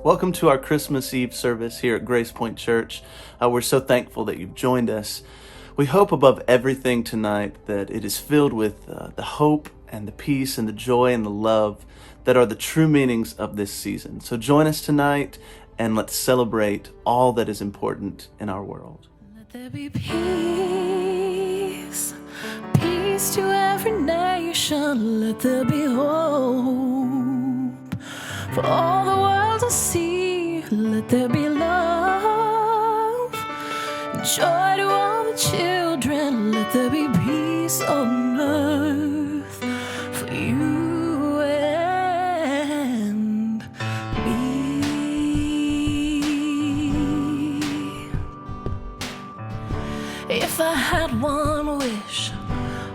Welcome to our Christmas Eve service here at Grace Point Church. We're so thankful that you've joined us. We hope above everything tonight that it is filled with the hope and the peace and the joy and the love that are the true meanings of this season. So join us tonight and let's celebrate all that is important in our world. Let there be peace, peace to every nation. Let there be hope for all the world to see. Let there be love, joy to all the children. Let there be peace on earth for you and me. If I had one wish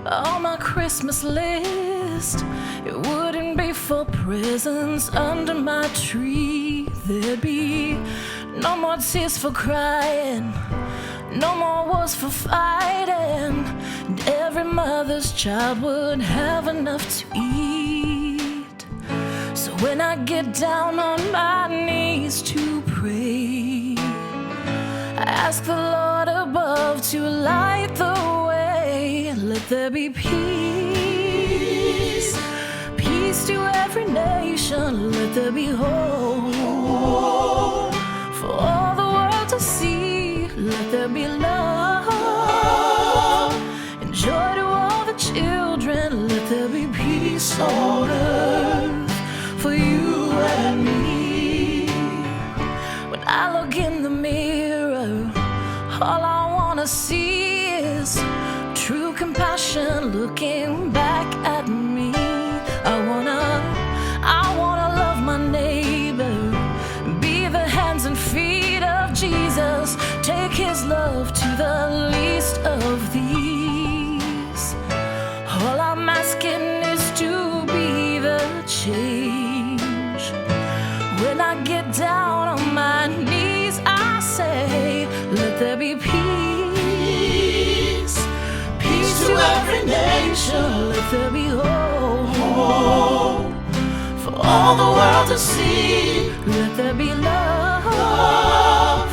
on my Christmas list, it wouldn't be for presents under my tree. There'd be no more tears for crying, no more wars for fighting, and every mother's child would have enough to eat. So when I get down on my knees to pray, I ask the Lord above to light the way. Let there be peace, peace to every nation. Let there be hope for all the world to see. Let there be love and joy to all the children. see is true compassion looking back at me. I wanna love my neighbor, be the hands and feet of Jesus, take his love to the least of these. All I'm asking is to be the change. When I get down on my knees, I say, let there be peace. Peace to every nation. Let there be hope for all the world to see. Let there be love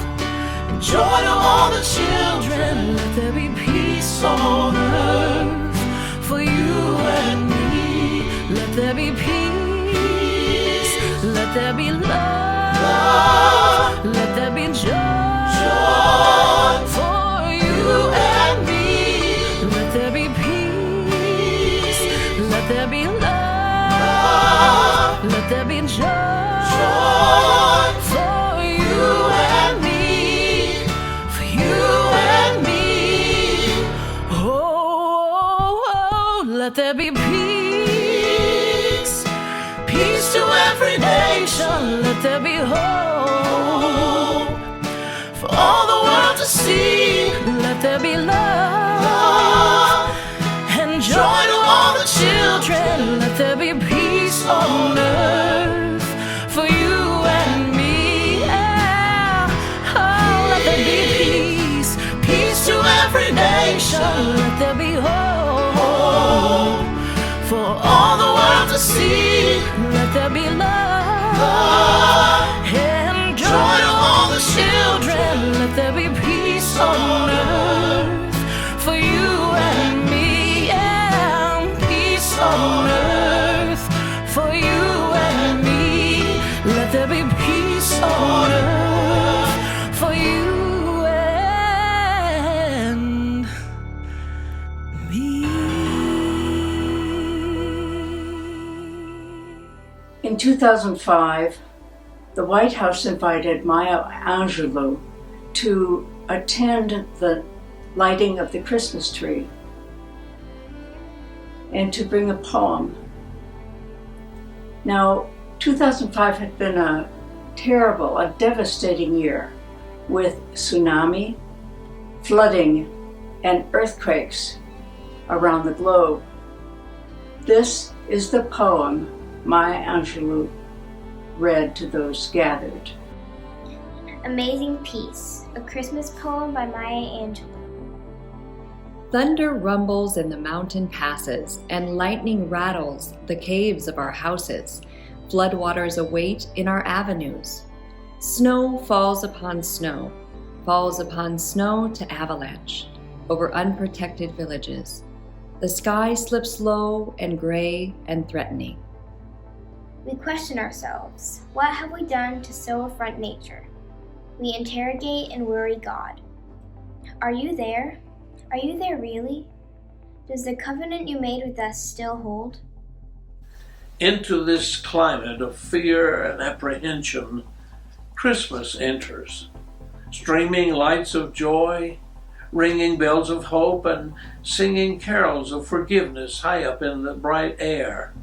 and joy to all the children. Let there be peace on earth for you and me. Let there be peace. Let there be love. Let there be joy for you and me. Let there be peace. Let there be love. Let there be joy for you and me. For you and me. Oh, let there be peace. Peace to every nation. Let there be hope for all the world to see. Let there be love and joy to all the children. Let there be peace on earth for you and me. Yeah. Oh, let there be peace. Peace to every nation. Let there be hope for all the world to see. Let there be love and joy to all the children. Let there be peace on earth for you and me. Yeah, peace on earth for you and me. Let there be peace on earth for you and me. In 2005, the White House invited Maya Angelou to attend the lighting of the Christmas tree and to bring a poem. Now, 2005 had been a terrible, a devastating year with tsunami, flooding, and earthquakes around the globe. This is the poem Maya Angelou read to those gathered. Amazing Peace, a Christmas poem by Maya Angelou. Thunder rumbles in the mountain passes, and lightning rattles the caves of our houses. Floodwaters await in our avenues. Snow falls upon snow to avalanche over unprotected villages. The sky slips low and gray and threatening. We question ourselves. What have we done to so affront nature? We interrogate and worry God. Are you there? Are you there really? Does the covenant you made with us still hold? Into this climate of fear and apprehension, Christmas enters, streaming lights of joy, ringing bells of hope, and singing carols of forgiveness high up in the bright air.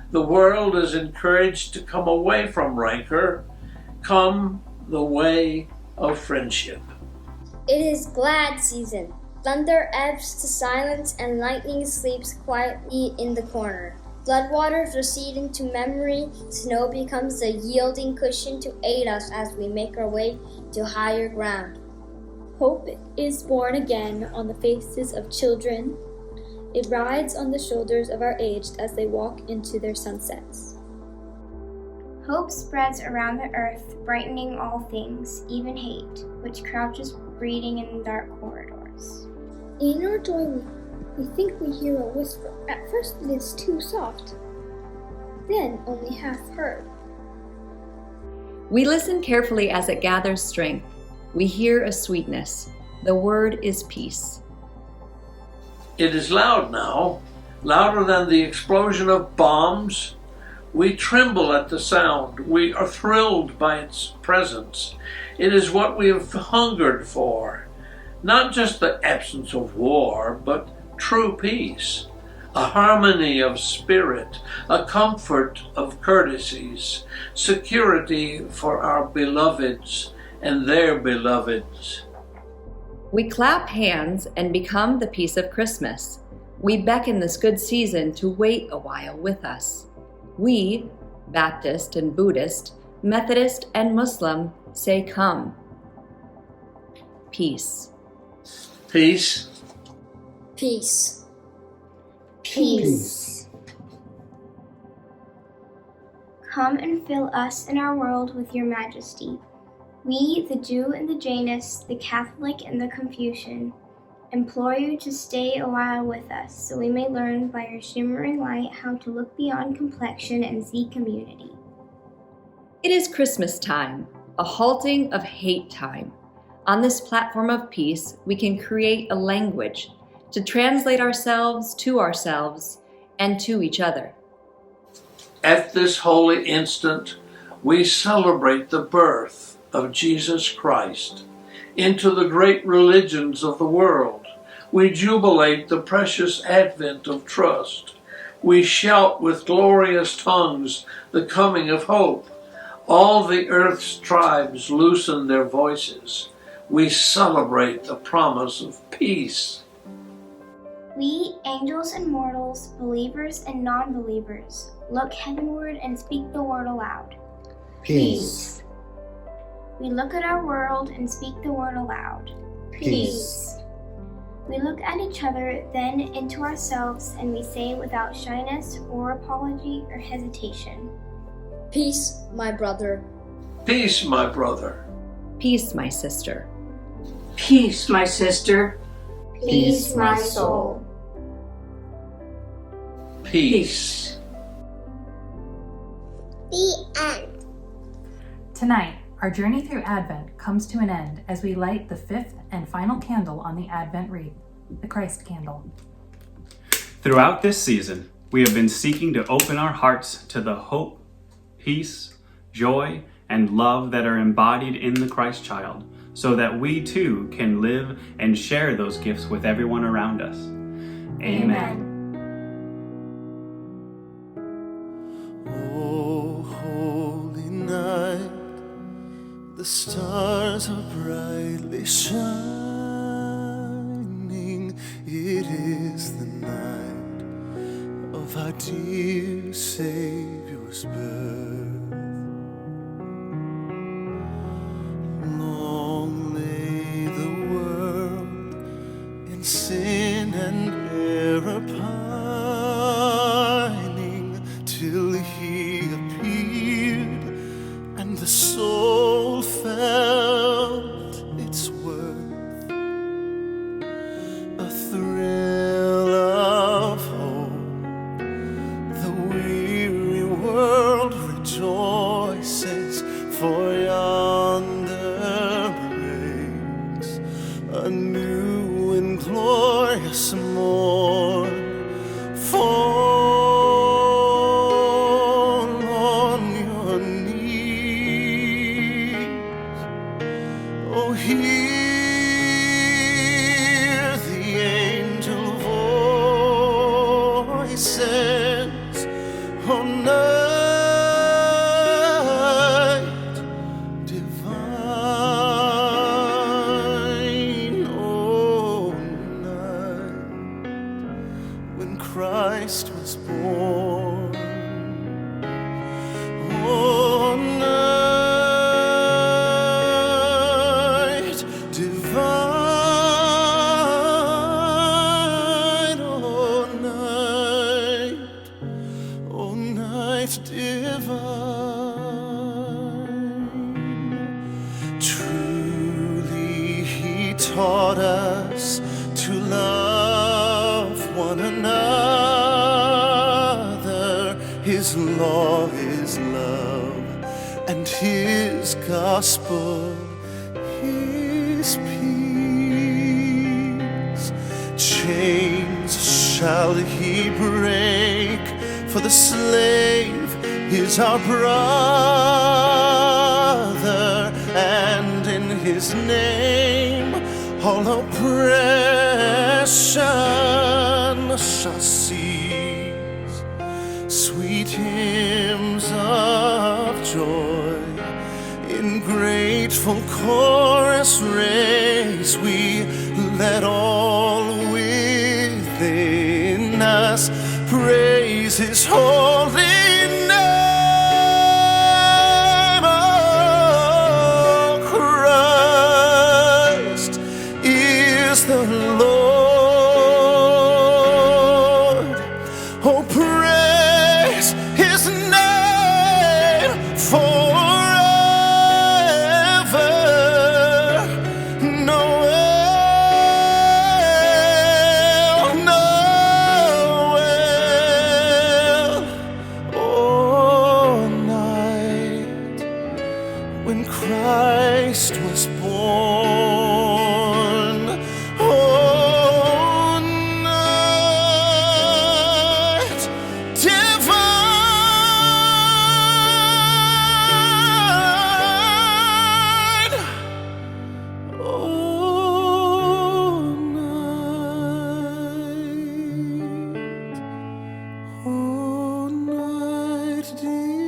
The world is encouraged to come away from rancor, come the way of friendship. It is glad season. Thunder ebbs to silence and lightning sleeps quietly in the corner. Floodwaters recede into memory. Snow becomes a yielding cushion to aid us as we make our way to higher ground. Hope is born again on the faces of children. It rides on the shoulders of our aged as they walk into their sunsets. Hope spreads around the earth, brightening all things, even hate, which crouches breeding in dark corridors. In our doorway, we think we hear a whisper. At first it is too soft, then only half heard. We listen carefully as it gathers strength. We hear a sweetness. The word is peace. It is loud now, louder than the explosion of bombs. We tremble at the sound. We are thrilled by its presence. It is what we have hungered for. not just the absence of war, but true peace, a harmony of spirit, a comfort of courtesies, security for our beloveds and their beloveds. We clap hands and become the peace of Christmas. We beckon this good season to wait a while with us. We, Baptist and Buddhist, Methodist and Muslim, say come. Peace. Peace. Peace. Peace. Come and fill us and our world with your majesty. We, the Jew and the Jainist, the Catholic and the Confucian, implore you to stay a while with us so we may learn by your shimmering light how to look beyond complexion and see community. It is Christmas time, a halting of hate time. On this platform of peace, we can create a language to translate ourselves and to each other. At this holy instant, we celebrate the birth of Jesus Christ into the great religions of the world. We jubilate the precious advent of trust. We shout with glorious tongues the coming of hope. All the earth's tribes loosen their voices. We celebrate the promise of peace. We, angels and mortals, believers and non-believers, look heavenward and speak the word aloud. Peace. We look at our world and speak the word aloud. Peace. We look at each other, then into ourselves, and we say without shyness or apology or hesitation. Peace, my brother. Peace, my brother. Peace, my sister. Peace, my sister. Peace, my soul. Peace. The end. Tonight, our journey through Advent comes to an end as we light the fifth and final candle on the Advent wreath, the Christ candle. Throughout this season, we have been seeking to open our hearts to the hope, peace, joy, and love that are embodied in the Christ child, so that we too can live and share those gifts with everyone around us. Amen. Oh, holy night, the stars are brightly shining. It is the night of our dear Savior's birth. Long lay the world in sin and error pining, till he appeared and the soul felt its worth. A thrill of hope, the weary world rejoices, for yonder breaks a new and glorious morn. Fall on your knees. Oh, hear the angel voices. Oh, night divine. Oh, night when Christ was born. Oh, night divine. Oh, night divine. Truly he taught us to love one another. His law is love, and his gospel is peace. Chains shall he break, for the slave is our brother, and in his name all oppression shall cease. Sweet hymns of joy in grateful chorus raise, we let all within us praise His holy name. Oh, Christ is the Lord. Oh, praise His name forever. Noel, Noel. Oh, night when Christ was born. Oh, night divine. Oh, night divine.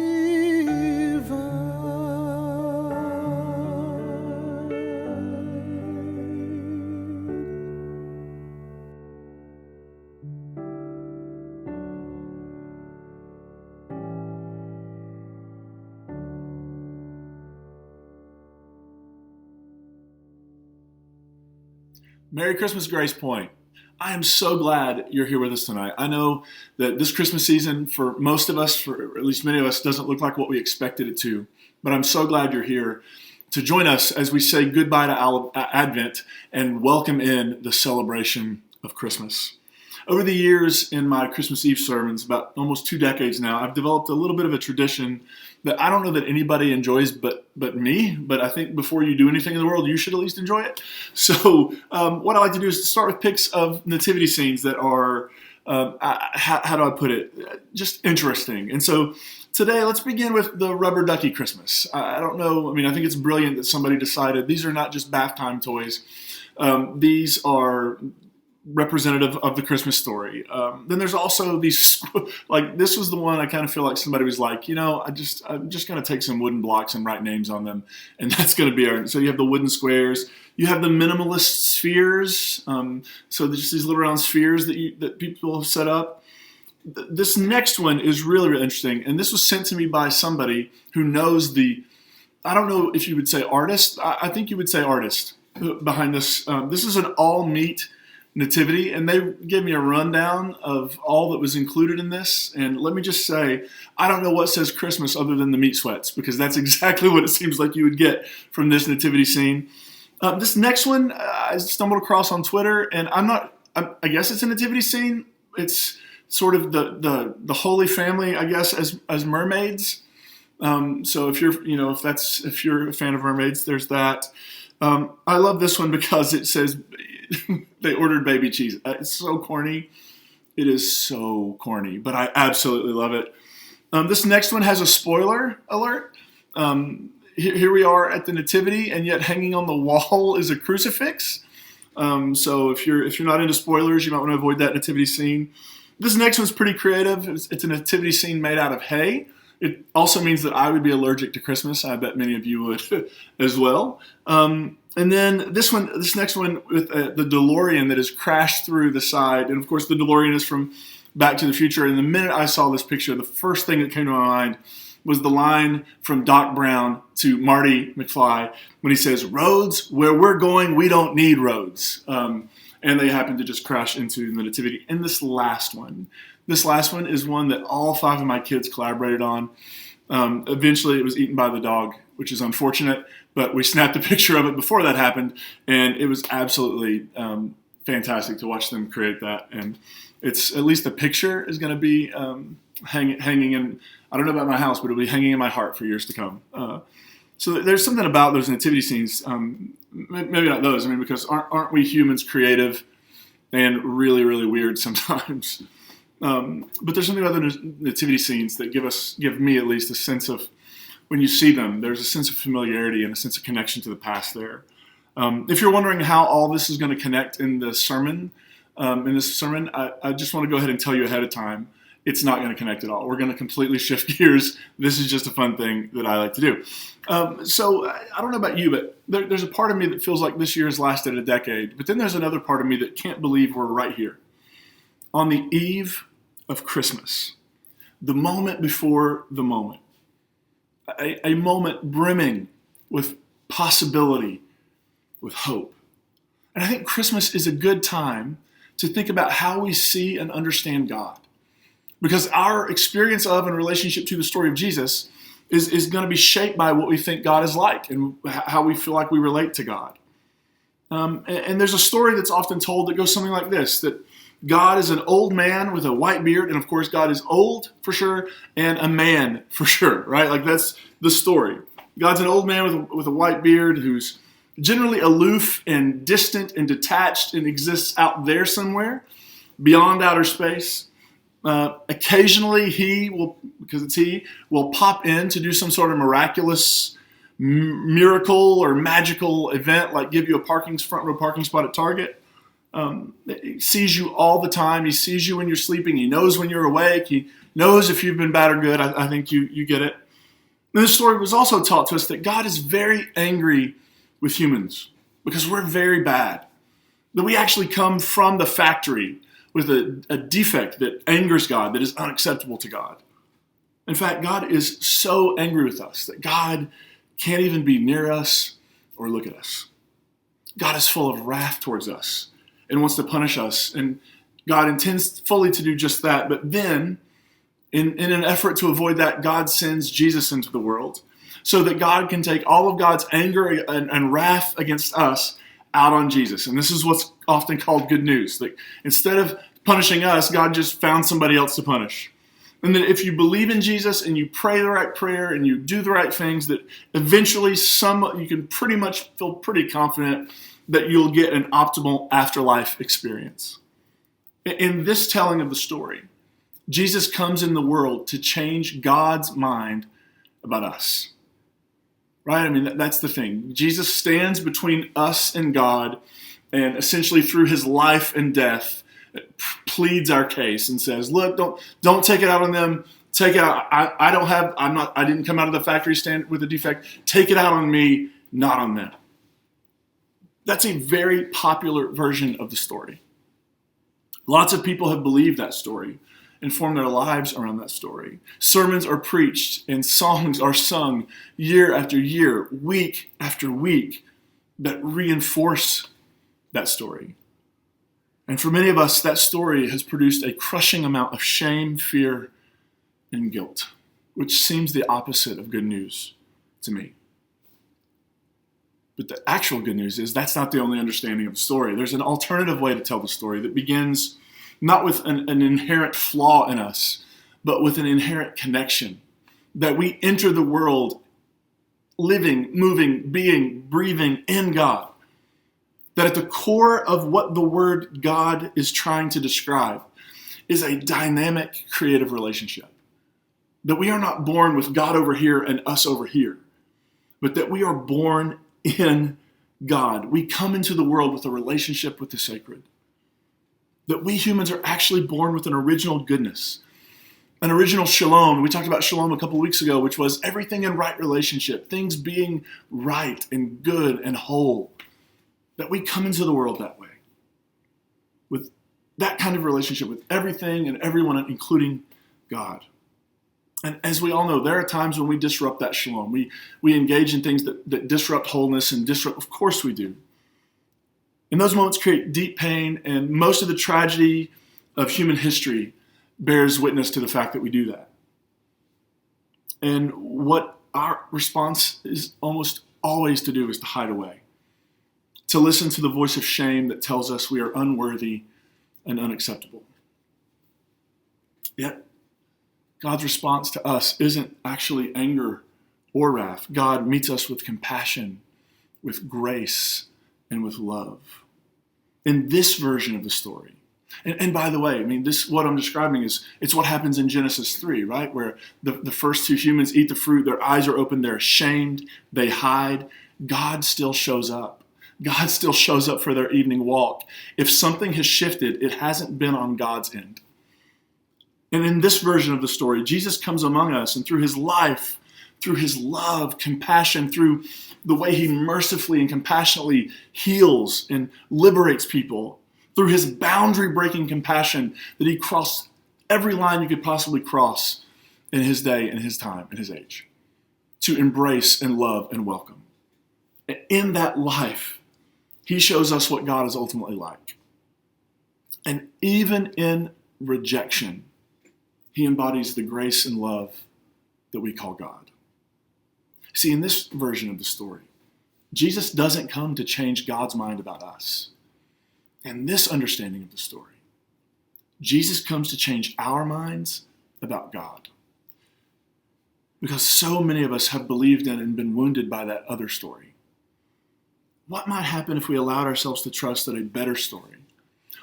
Merry Christmas, Grace Point. I am so glad you're here with us tonight. I know that this Christmas season, for most of us, for at least many of us, doesn't look like what we expected it to. But I'm so glad you're here to join us as we say goodbye to Advent and welcome in the celebration of Christmas. Over the years in my Christmas Eve sermons, about almost 2 decades now, I've developed a little bit of a tradition that I don't know that anybody enjoys but me, but I think before you do anything in the world, you should at least enjoy it. So what I like to do is to start with pics of nativity scenes that are, how do I put it, just interesting. And so today, let's begin with the rubber ducky Christmas. I don't know, I mean, I think it's brilliant that somebody decided these are not just bath time toys. These are representative of the Christmas story. Then there's also these, like this was the one I kind of feel like somebody was like, you know, I'm just going to take some wooden blocks and write names on them, and that's going to be our. So you have the wooden squares, you have the minimalist spheres. So there's just these little round spheres that people have set up. This next one is really, really interesting, and this was sent to me by somebody who knows the. I don't know if you would say artist. I think you would say artist behind this. This is an all meat nativity, and they gave me a rundown of all that was included in this. And let me just say, I don't know what says Christmas other than the meat sweats, because that's exactly what it seems like you would get from this nativity scene. This next one I stumbled across on Twitter, and I guess it's a nativity scene. It's sort of the Holy Family, I guess, as mermaids. So if you're a fan of mermaids, there's that. I love this one because it says they ordered baby cheese. It's so corny. It is so corny, but I absolutely love it. This next one has a spoiler alert. Here we are at the nativity, and yet hanging on the wall is a crucifix. So if you're not into spoilers, you might want to avoid that nativity scene. This next one's pretty creative. It's a nativity scene made out of hay. It also means that I would be allergic to Christmas. I bet many of you would as well. And then this next one with the DeLorean that has crashed through the side. And of course, the DeLorean is from Back to the Future. And the minute I saw this picture, the first thing that came to my mind was the line from Doc Brown to Marty McFly when he says, "Roads, where we're going, we don't need roads." And they happen to just crash into the nativity. And this last one is one that all 5 of my kids collaborated on. Eventually, it was eaten by the dog, which is unfortunate. But we snapped a picture of it before that happened, and it was absolutely fantastic to watch them create that. And it's at least the picture is going to be hanging in. I don't know about my house, but it'll be hanging in my heart for years to come. So there's something about those nativity scenes. Maybe not those. I mean, because aren't we humans creative and really, really weird sometimes? But there's something about the nativity scenes that give me at least a sense of, when you see them, there's a sense of familiarity and a sense of connection to the past there. If you're wondering how all this is going to connect in this sermon, I just want to go ahead and tell you ahead of time, it's not going to connect at all. We're going to completely shift gears. This is just a fun thing that I like to do. So I don't know about you, but there's a part of me that feels like this year has lasted a decade. But then there's another part of me that can't believe we're right here on the eve of Christmas, the moment before the moment, a moment brimming with possibility, with hope. And I think Christmas is a good time to think about how we see and understand God. Because our experience of and relationship to the story of Jesus is going to be shaped by what we think God is like and how we feel like we relate to God. And there's a story that's often told that goes something like this, that God is an old man with a white beard, and of course God is old for sure, and a man for sure, right? Like that's the story. God's an old man with a white beard who's generally aloof and distant and detached and exists out there somewhere beyond outer space. Occasionally he will pop in to do some sort of miraculous miracle or magical event, like give you a front row parking spot at Target. He sees you all the time. He sees you when you're sleeping. He knows when you're awake. He knows if you've been bad or good. I think you get it. And this story was also taught to us that God is very angry with humans because we're very bad. That we actually come from the factory with a defect that angers God, that is unacceptable to God. In fact, God is so angry with us that God can't even be near us or look at us. God is full of wrath towards us and wants to punish us. And God intends fully to do just that. But then, in an effort to avoid that, God sends Jesus into the world so that God can take all of God's anger and wrath against us out on Jesus. And this is what's often called good news. Like, instead of punishing us, God just found somebody else to punish. And that if you believe in Jesus and you pray the right prayer and you do the right things, that eventually you can pretty much feel pretty confident that you'll get an optimal afterlife experience. In this telling of the story, Jesus comes in the world to change God's mind about us. Right? I mean, that's the thing. Jesus stands between us and God, and essentially through his life and death pleads our case and says, look, don't take it out on them. Take it out. I didn't come out of the factory stand with a defect. Take it out on me, not on them. That's a very popular version of the story. Lots of people have believed that story and formed their lives around that story. Sermons are preached and songs are sung year after year, week after week, that reinforce that story. And for many of us, that story has produced a crushing amount of shame, fear, and guilt, which seems the opposite of good news to me. But the actual good news is that's not the only understanding of the story. There's an alternative way to tell the story that begins not with an inherent flaw in us, but with an inherent connection. That we enter the world living, moving, being, breathing in God. That at the core of what the word God is trying to describe is a dynamic, creative relationship. That we are not born with God over here and us over here, but that we are born in God. We come into the world with a relationship with the sacred. That we humans are actually born with an original goodness, an original shalom. We talked about shalom a couple weeks ago, which was everything in right relationship, things being right and good and whole. That we come into the world that way, with that kind of relationship with everything and everyone, including God. And as we all know, there are times when we disrupt that shalom. We engage in things that disrupt wholeness and disrupt, of course we do. And those moments create deep pain, and most of the tragedy of human history bears witness to the fact that we do that. And what our response is almost always to do is to hide away, to listen to the voice of shame that tells us we are unworthy and unacceptable. Yet, God's response to us isn't actually anger or wrath. God meets us with compassion, with grace, and with love. In this version of the story. And by the way, I mean, what I'm describing it's what happens in Genesis 3, right? Where the first two humans eat the fruit, their eyes are open, they're ashamed, they hide. God still shows up. God still shows up for their evening walk. If something has shifted, it hasn't been on God's end. And in this version of the story, Jesus comes among us, and through his life, through his love, compassion, through the way he mercifully and compassionately heals and liberates people, through his boundary-breaking compassion that he crossed every line you could possibly cross in his day and his time and his age, to embrace and love and welcome. And in that life, he shows us what God is ultimately like. And even in rejection, he embodies the grace and love that we call God. See, in this version of the story, Jesus doesn't come to change God's mind about us. In this understanding of the story, Jesus comes to change our minds about God. Because so many of us have believed in and been wounded by that other story. What might happen if we allowed ourselves to trust that a better story,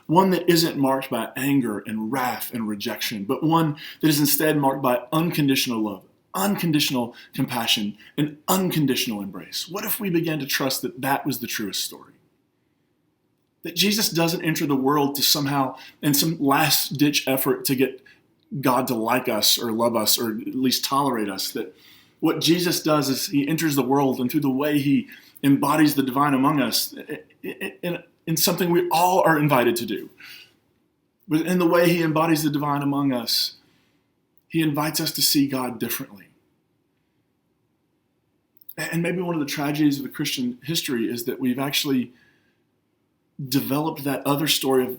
one that isn't marked by anger and wrath and rejection, but one that is instead marked by unconditional love, unconditional compassion, and unconditional embrace? What if we began to trust that that was the truest story? That Jesus doesn't enter the world to somehow, in some last-ditch effort to get God to like us or love us or at least tolerate us. That what Jesus does is he enters the world, and through the way he embodies the divine among us in something we all are invited to do. But in the way he embodies the divine among us, he invites us to see God differently. And maybe one of the tragedies of the Christian history is that we've actually developed that other story of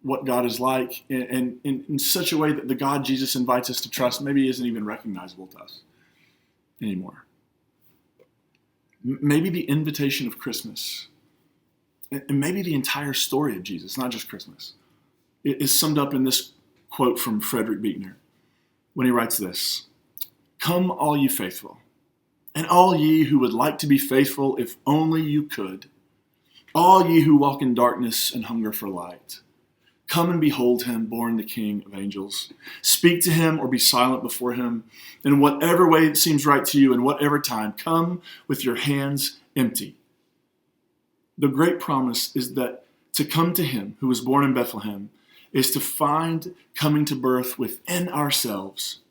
what God is like in such a way that the God Jesus invites us to trust maybe isn't even recognizable to us anymore. Maybe the invitation of Christmas, and maybe the entire story of Jesus, not just Christmas, is summed up in this quote from Frederick Buechner when he writes this: "Come, all ye faithful, and all ye who would like to be faithful if only you could, all ye who walk in darkness and hunger for light. Come and behold him, born the King of angels. Speak to him or be silent before him. In whatever way it seems right to you, in whatever time, come with your hands empty." The great promise is that to come to him who was born in Bethlehem is to find coming to birth within ourselves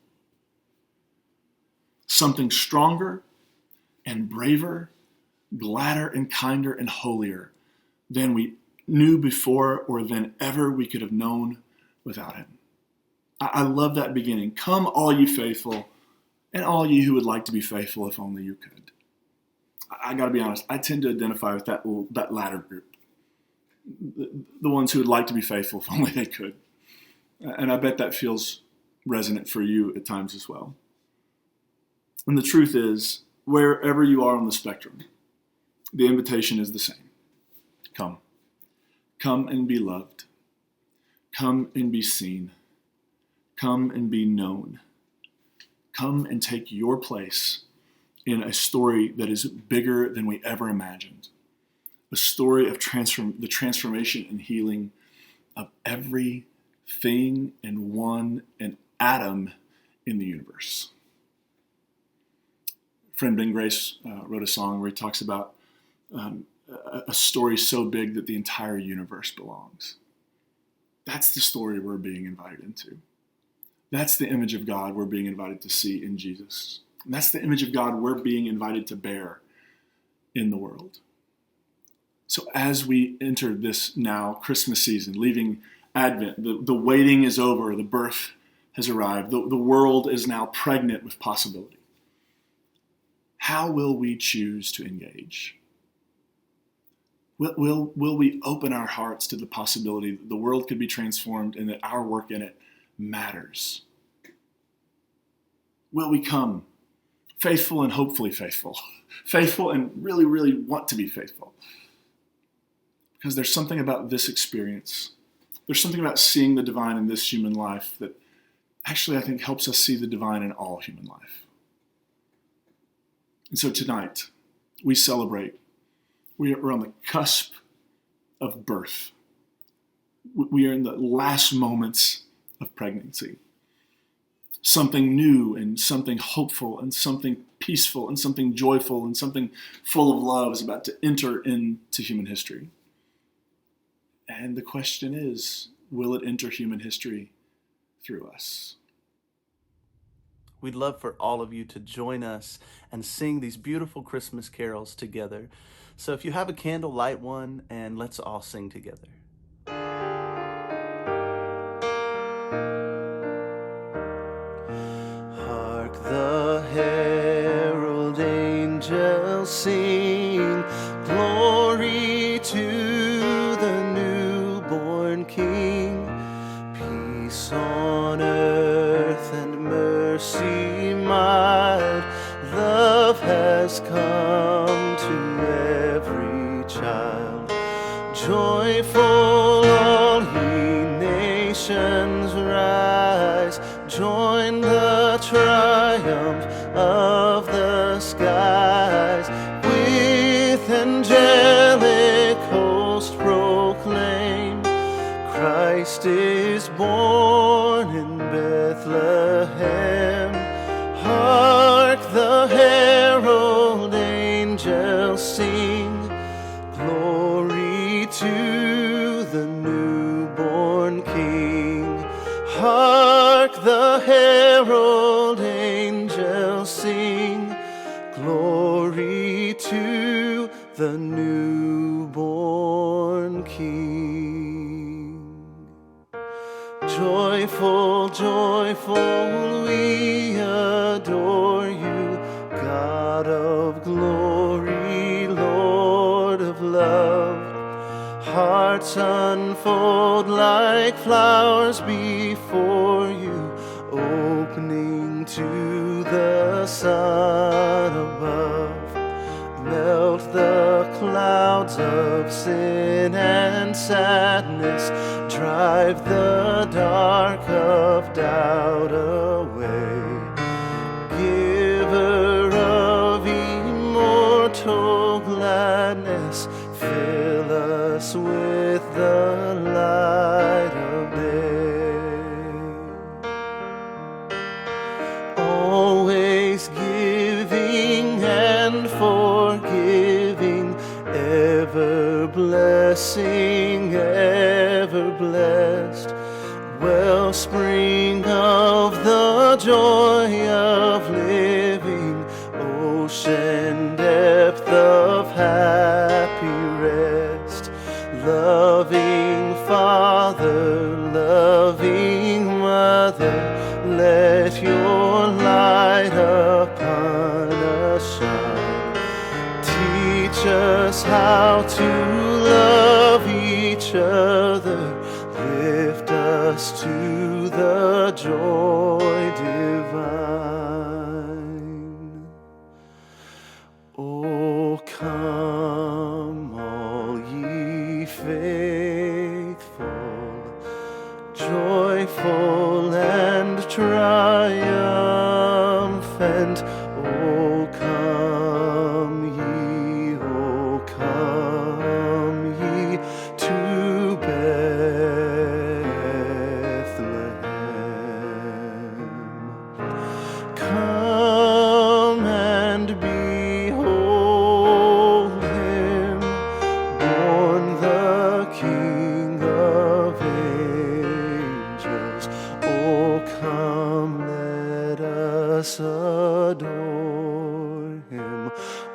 something stronger and braver, gladder and kinder and holier than we knew before or than ever we could have known without him. I love that beginning. Come, all you faithful, and all you who would like to be faithful if only you could. I got to be honest, I tend to identify with that latter group. The ones who would like to be faithful if only they could. And I bet that feels resonant for you at times as well. And the truth is, wherever you are on the spectrum, the invitation is the same. Come. Come and be loved. Come and be seen. Come and be known. Come and take your place in a story that is bigger than we ever imagined. A story of the transformation and healing of everything and one and atom in the universe. Friend Ben Grace wrote a song where he talks about a story so big that the entire universe belongs. That's the story we're being invited into. That's the image of God we're being invited to see in Jesus. And that's the image of God we're being invited to bear in the world. So as we enter this now Christmas season, leaving Advent, the waiting is over, the birth has arrived, the world is now pregnant with possibility. How will we choose to engage? Will we open our hearts to the possibility that the world could be transformed and that our work in it matters? Will we come faithful and hopefully faithful? Faithful and really, really want to be faithful? Because there's something about this experience. There's something about seeing the divine in this human life that actually I think helps us see the divine in all human life. And so tonight, we celebrate. We're on the cusp of birth. We are in the last moments of pregnancy. something new and something hopeful and something peaceful and something joyful and something full of love is about to enter into human history. And the question is, will it enter human history through us? We'd love for all of you to join us and sing these beautiful Christmas carols together. So if you have a candle, light one, and let's all sing together. Hark the herald angels sing, glory to the newborn King. Peace on earth and mercy mild, love has come to every child. Joyful all ye nations rise, join the triumph of the skies. With angelic host proclaim, Christ is born in Bethlehem. Hark the herald angels sing, glory to the newborn King. Hark the herald angels sing, glory to the newborn King. Joyful, joyful, we adore you, God of glory, Lord of love. Hearts unfold like flowers before you, opening to the sun above. Melt the clouds of sin and sadness, drive the dark of doubt away. Giver of immortal gladness, fill us with the light of day. Always giving and forgiving, ever blessing, ever blessed, wellspring of the joy of living, ocean depth of happy rest. Loving Father, loving Mother, let your light upon us shine. Teach us how to love each other, lift us to the joy divine. O come, all ye faithful, joyful and triumphant. O come ye to Bethlehem. Come and behold him, born the King of angels. Oh, come, let us adore him.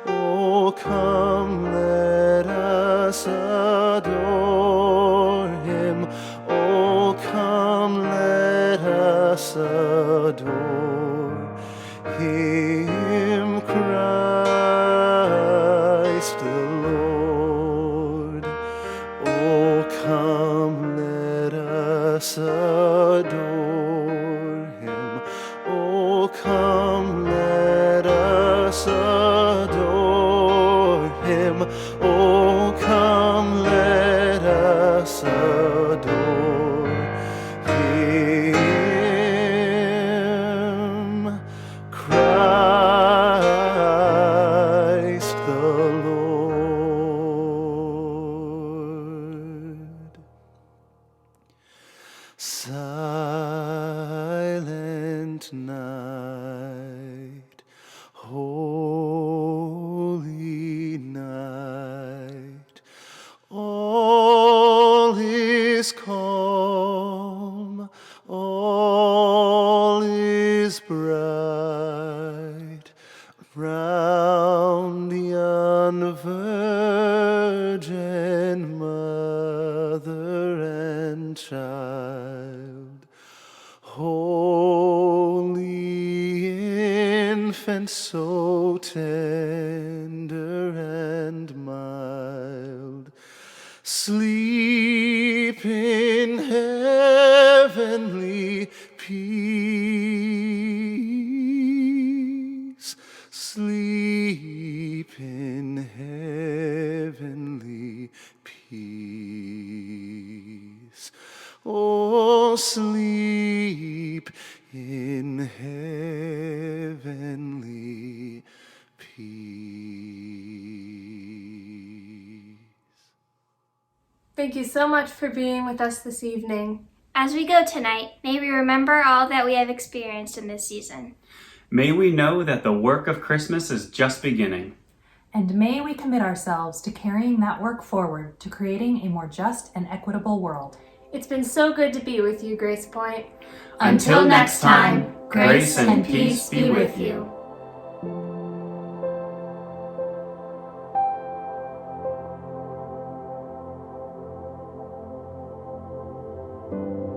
Oh, come, let us adore him. Oh, come, let us adore him, Christ the Lord. Oh, come, let us adore him. Oh, come, let us adore him. Oh, come, let us adore him, Christ the Lord. Silent silent night, holy night. All is calm, all is bright, round the unvirgin mother and child. Holy infant, so tender and mild, sleep in heavenly peace. Sleep in heavenly peace. Oh, sleep in heavenly peace. Thank you so much for being with us this evening. As we go tonight, may we remember all that we have experienced in this season. May we know that the work of Christmas is just beginning. And may we commit ourselves to carrying that work forward to creating a more just and equitable world. It's been so good to be with you, Grace Point. Until next time, grace and peace be with you. Thank you.